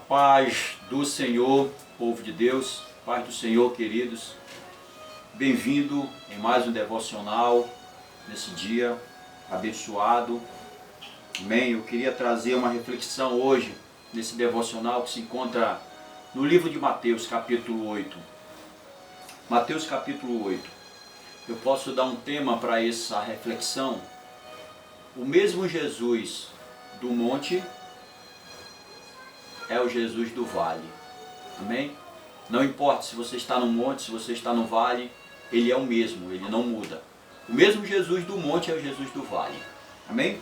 paz do Senhor, povo de Deus, paz do Senhor, queridos. Bem-vindo em mais um devocional nesse dia abençoado. Amém? Eu queria trazer uma reflexão hoje nesse devocional que se encontra no livro de Mateus, capítulo 8. Mateus, capítulo 8. Eu posso dar um tema para essa reflexão. O mesmo Jesus do monte é o Jesus do vale. Amém? Não importa se você está no monte, se você está no vale, ele é o mesmo, ele não muda. O mesmo Jesus do monte é o Jesus do vale. Amém?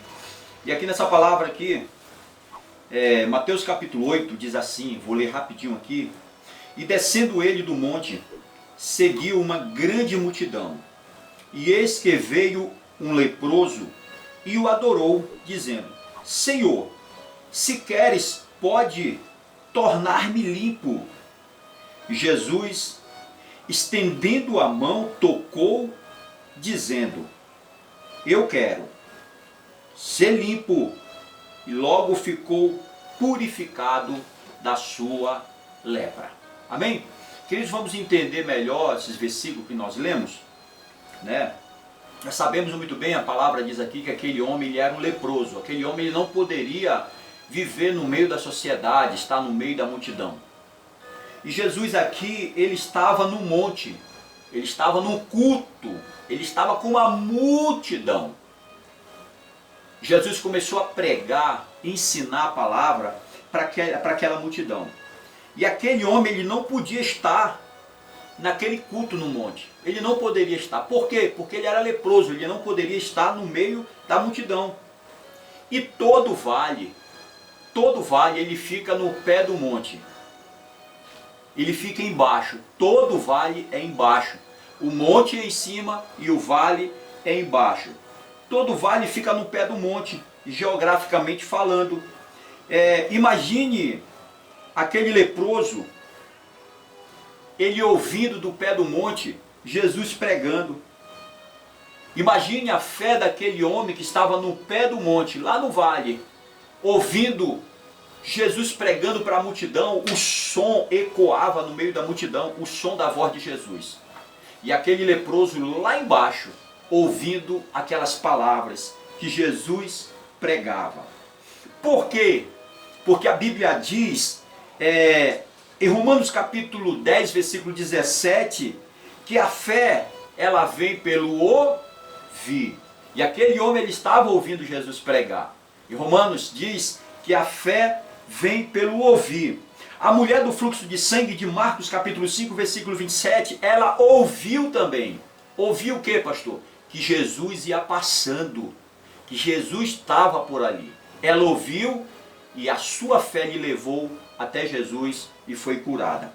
E aqui nessa palavra aqui, Mateus capítulo 8 diz assim, vou ler rapidinho aqui. E descendo ele do monte, seguiu uma grande multidão. E eis que veio um leproso e o adorou, dizendo: Senhor, se queres, pode tornar-me limpo. Jesus, estendendo a mão, tocou, dizendo: Eu quero ser limpo. E logo ficou purificado da sua lepra. Amém? Queridos, vamos entender melhor esses versículos que nós lemos, né? Nós sabemos muito bem, a palavra diz aqui que aquele homem ele era um leproso. Aquele homem ele não poderia viver no meio da sociedade, estar no meio da multidão. E Jesus aqui, ele estava no monte, ele estava no culto, ele estava com uma multidão. Jesus começou a pregar, ensinar a palavra para aquela multidão. E aquele homem ele não podia estar naquele culto no monte. Ele não poderia estar. Por quê? Porque ele era leproso, ele não poderia estar no meio da multidão. E todo vale, ele fica no pé do monte. Ele fica embaixo. Todo vale é embaixo. O monte é em cima e o vale é embaixo. Todo vale fica no pé do monte, geograficamente falando. Imagine aquele leproso, ele ouvindo do pé do monte Jesus pregando. Imagine a fé daquele homem que estava no pé do monte, lá no vale, ouvindo Jesus pregando para a multidão. O som ecoava no meio da multidão, o som da voz de Jesus. E aquele leproso lá embaixo, ouvindo aquelas palavras que Jesus pregava. Por quê? Porque a Bíblia diz, em Romanos capítulo 10, versículo 17, que a fé, ela vem pelo ouvir. E aquele homem, ele estava ouvindo Jesus pregar. E Romanos diz que a fé vem pelo ouvir. A mulher do fluxo de sangue de Marcos capítulo 5, versículo 27, ela ouviu também. Ouviu o que, pastor? Que Jesus ia passando, que Jesus estava por ali. Ela ouviu e a sua fé lhe levou até Jesus e foi curada.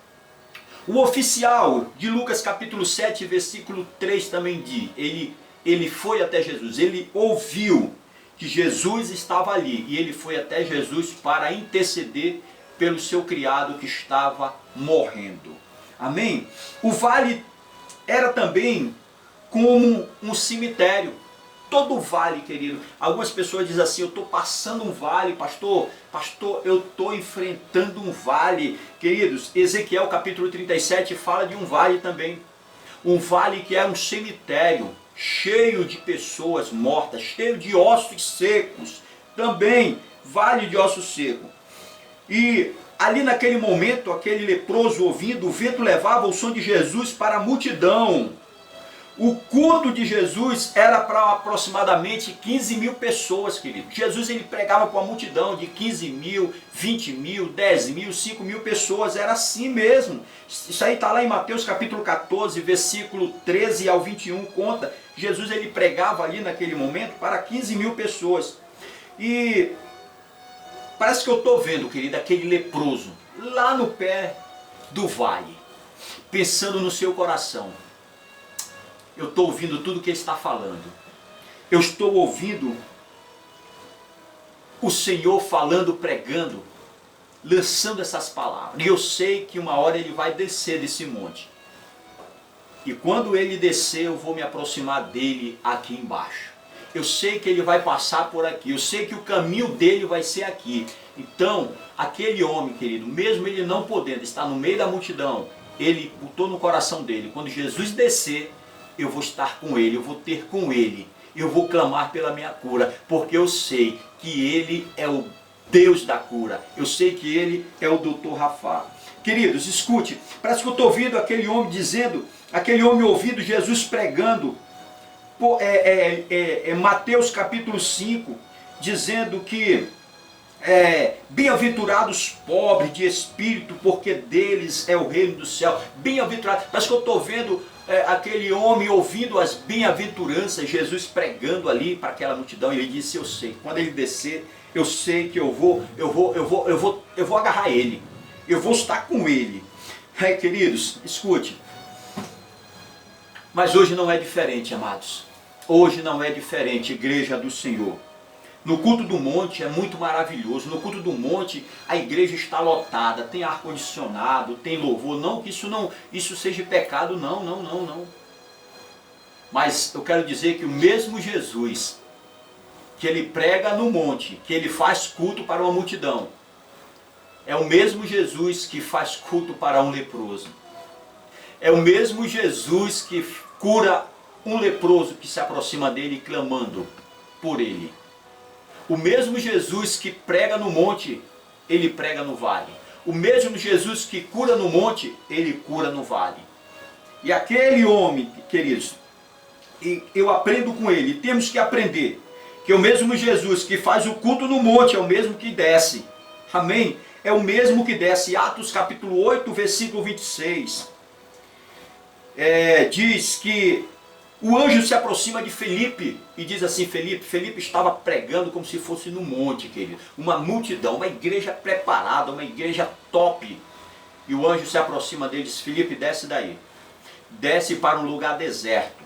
O oficial de Lucas capítulo 7, versículo 3 também diz, ele foi até Jesus, ele ouviu que Jesus estava ali e ele foi até Jesus para interceder pelo seu criado que estava morrendo. Amém? O vale era também como um cemitério. Todo vale, querido. Algumas pessoas dizem assim, eu estou passando um vale, pastor, eu estou enfrentando um vale. Queridos, Ezequiel capítulo 37 fala de um vale também. Um vale que era um cemitério, cheio de pessoas mortas, cheio de ossos secos. Também, vale de ossos secos. E ali naquele momento, aquele leproso ouvindo, o vento levava o som de Jesus para a multidão. O culto de Jesus era para aproximadamente 15 mil pessoas, querido. Jesus ele pregava para uma multidão de 15 mil, 20 mil, 10 mil, 5 mil pessoas. Era assim mesmo. Isso aí está lá em Mateus capítulo 14, versículo 13 ao 21, conta. Jesus ele pregava ali naquele momento para 15 mil pessoas. E parece que eu estou vendo, querido, aquele leproso lá no pé do vale, pensando no seu coração. Eu estou ouvindo tudo que ele está falando. Eu estou ouvindo o Senhor falando, pregando, lançando essas palavras. E eu sei que uma hora ele vai descer desse monte. E quando ele descer, eu vou me aproximar dele aqui embaixo. eu sei que ele vai passar por aqui, eu sei que o caminho dele vai ser aqui. Então, aquele homem, querido, mesmo ele não podendo estar no meio da multidão, ele botou no coração dele, quando Jesus descer, eu vou estar com ele, eu vou ter com ele, eu vou clamar pela minha cura, porque eu sei que ele é o Deus da cura, eu sei que ele é o Dr. Rafa. Queridos, escute, parece que eu estou ouvindo aquele homem dizendo, aquele homem ouvindo Jesus pregando, Mateus capítulo 5, dizendo que bem-aventurados pobres de espírito, porque deles é o reino do céu. Bem-aventurados, parece que eu estou vendo aquele homem ouvindo as bem-aventuranças, Jesus pregando ali para aquela multidão, e ele disse, eu sei, quando ele descer, eu sei que eu vou agarrar ele, eu vou estar com ele. Queridos, escute, mas hoje não é diferente, amados, hoje não é diferente, igreja do Senhor. No culto do monte é muito maravilhoso, no culto do monte a igreja está lotada, tem ar-condicionado, tem louvor, não que isso seja pecado, não. Mas eu quero dizer que o mesmo Jesus, que ele prega no monte, que ele faz culto para uma multidão, é o mesmo Jesus que faz culto para um leproso. É o mesmo Jesus que cura um leproso que se aproxima dele clamando por ele. O mesmo Jesus que prega no monte, ele prega no vale. O mesmo Jesus que cura no monte, ele cura no vale. E aquele homem, queridos, eu aprendo com ele, temos que aprender, que o mesmo Jesus que faz o culto no monte é o mesmo que desce. Amém? É o mesmo que desce. Atos capítulo 8, versículo 26. Diz que o anjo se aproxima de Felipe e diz assim, Felipe estava pregando como se fosse no monte, querido. Uma multidão, uma igreja preparada, uma igreja top. E o anjo se aproxima dele e diz, Felipe, desce daí. Desce para um lugar deserto.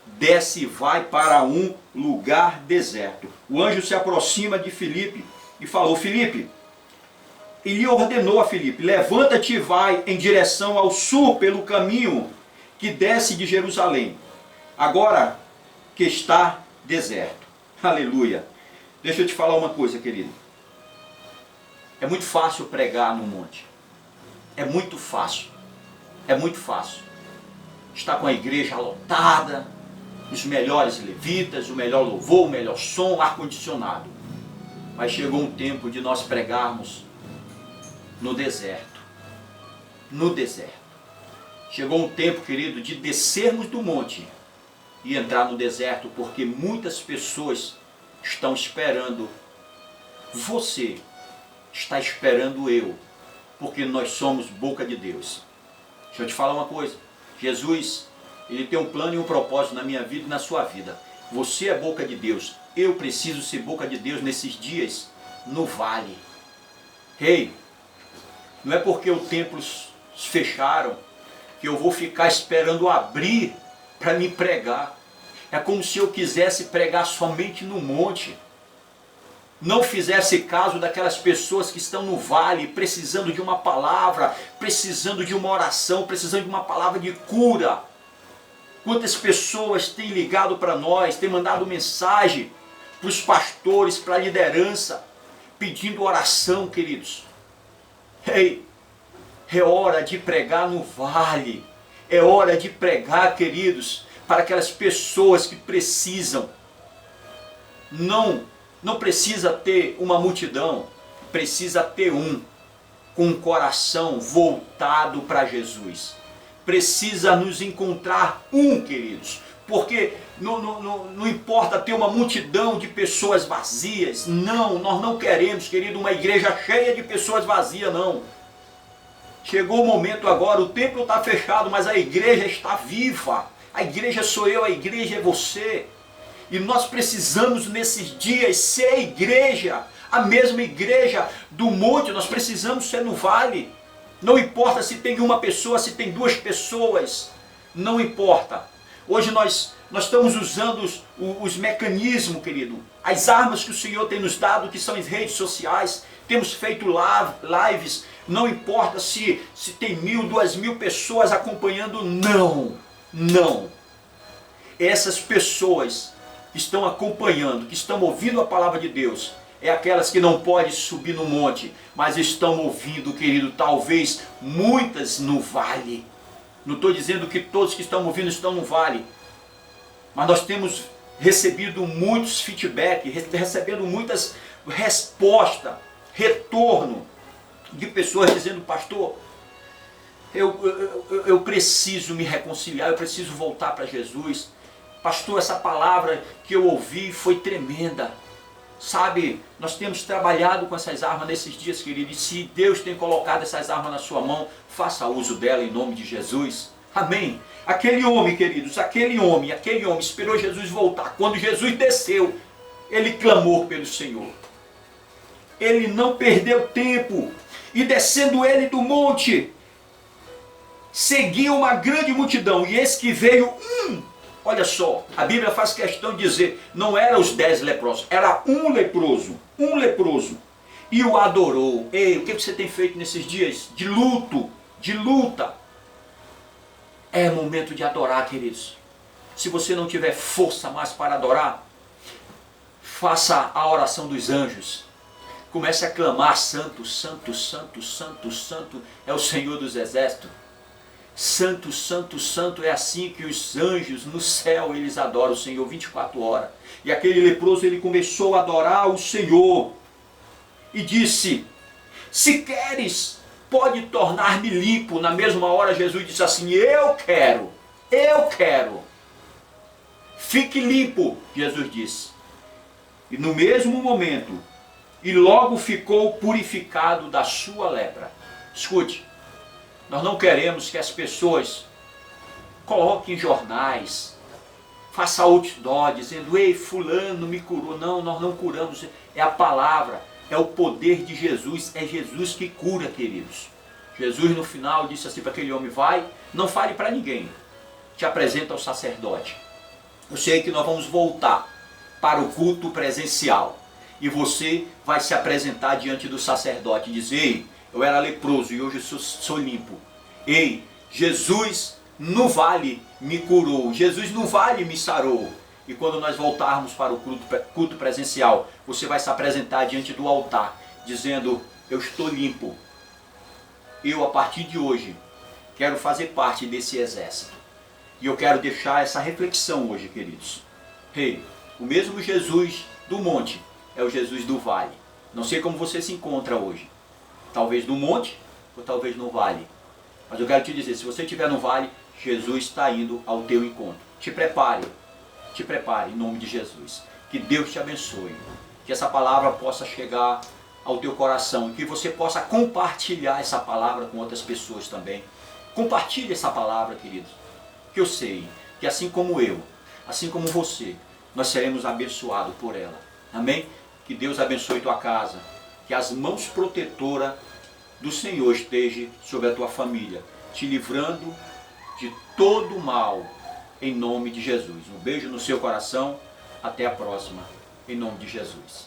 Desce e vai para um lugar deserto. O anjo se aproxima de Felipe e falou, Felipe, ele ordenou a Felipe, levanta-te e vai em direção ao sul pelo caminho que desce de Jerusalém. Agora que está deserto. Aleluia. Deixa eu te falar uma coisa, querido. É muito fácil pregar no monte. É muito fácil. É muito fácil. Está com a igreja lotada, os melhores levitas, o melhor louvor, o melhor som, ar-condicionado. Mas chegou um tempo de nós pregarmos no deserto. No deserto. Chegou um tempo, querido, de descermos do monte e entrar no deserto, porque muitas pessoas estão esperando você, está esperando eu, porque nós somos boca de Deus. Deixa eu te falar uma coisa, Jesus, ele tem um plano e um propósito na minha vida e na sua vida. Você é boca de Deus, eu preciso ser boca de Deus nesses dias no vale. Ei, não é porque os templos fecharam que eu vou ficar esperando abrir para me pregar. É como se eu quisesse pregar somente no monte. Não fizesse caso daquelas pessoas que estão no vale, precisando de uma palavra, precisando de uma oração, precisando de uma palavra de cura. Quantas pessoas têm ligado para nós, têm mandado mensagem para os pastores, para a liderança, pedindo oração, queridos. Ei, é hora de pregar no vale. É hora de pregar, queridos, para aquelas pessoas que precisam. Não precisa ter uma multidão, precisa ter com um coração voltado para Jesus. Precisa nos encontrar queridos, porque não importa ter uma multidão de pessoas vazias. Não, nós não queremos, querido, uma igreja cheia de pessoas vazias, não. Chegou o momento agora, o templo está fechado, mas a igreja está viva. A igreja sou eu, a igreja é você. E nós precisamos nesses dias ser a igreja, a mesma igreja do monte, nós precisamos ser no vale. Não importa se tem uma pessoa, se tem duas pessoas, não importa. Hoje nós estamos usando os mecanismos, querido, as armas que o Senhor tem nos dado, que são as redes sociais. Temos feito lives, não importa se tem 1.000, 2.000 pessoas acompanhando, não. Essas pessoas que estão acompanhando, que estão ouvindo a palavra de Deus, é aquelas que não podem subir no monte, mas estão ouvindo, querido, talvez muitas no vale. Não estou dizendo que todos que estão ouvindo estão no vale, mas nós temos recebido muitos feedback, recebendo muitas respostas, retorno de pessoas dizendo: pastor, eu preciso me reconciliar, eu preciso voltar para Jesus. Pastor, essa palavra que eu ouvi foi tremenda. Sabe, nós temos trabalhado com essas armas nesses dias, querido, e se Deus tem colocado essas armas na sua mão, faça uso dela em nome de Jesus. Amém. Aquele homem, queridos, aquele homem esperou Jesus voltar. Quando Jesus desceu, ele clamou pelo Senhor. Ele não perdeu tempo. E descendo ele do monte, seguia uma grande multidão. E eis que veio olha só, a Bíblia faz questão de dizer, não eram os 10 leprosos, era um leproso, e o adorou. Ei, o que você tem feito nesses dias de luto, de luta? É momento de adorar, queridos. Se você não tiver força mais para adorar, faça a oração dos anjos. Comece a clamar: santo, santo, santo, santo, santo é o Senhor dos exércitos. Santo, santo, santo, é assim que os anjos no céu, eles adoram o Senhor 24 horas. E aquele leproso, ele começou a adorar o Senhor. E disse: se queres, pode tornar-me limpo. Na mesma hora Jesus disse assim: eu quero. Fique limpo, Jesus disse. E no mesmo momento, e logo ficou purificado da sua lepra. Escute. Nós não queremos que as pessoas coloquem jornais, façam outdoor dizendo: ei, fulano me curou. Não, nós não curamos. É a palavra, é o poder de Jesus. É Jesus que cura, queridos. Jesus no final disse assim para aquele homem: vai, não fale para ninguém. Te apresenta ao sacerdote. Eu sei que nós vamos voltar para o culto presencial. E você vai se apresentar diante do sacerdote e dizer: ei, eu era leproso e hoje eu sou limpo. Ei, Jesus no vale me curou. Jesus no vale me sarou. E quando nós voltarmos para o culto presencial, você vai se apresentar diante do altar, dizendo: eu estou limpo. Eu, a partir de hoje, quero fazer parte desse exército. E eu quero deixar essa reflexão hoje, queridos. Ei, o mesmo Jesus do monte é o Jesus do vale. Não sei como você se encontra hoje. Talvez no monte ou talvez no vale. Mas eu quero te dizer, se você estiver no vale, Jesus está indo ao teu encontro. Te prepare em nome de Jesus. Que Deus te abençoe. Que essa palavra possa chegar ao teu coração. E que você possa compartilhar essa palavra com outras pessoas também. Compartilhe essa palavra, queridos. Que eu sei que assim como eu, assim como você, nós seremos abençoados por ela. Amém? Que Deus abençoe tua casa. Que as mãos protetoras do Senhor estejam sobre a tua família, te livrando de todo mal, em nome de Jesus. Um beijo no seu coração, até a próxima, em nome de Jesus.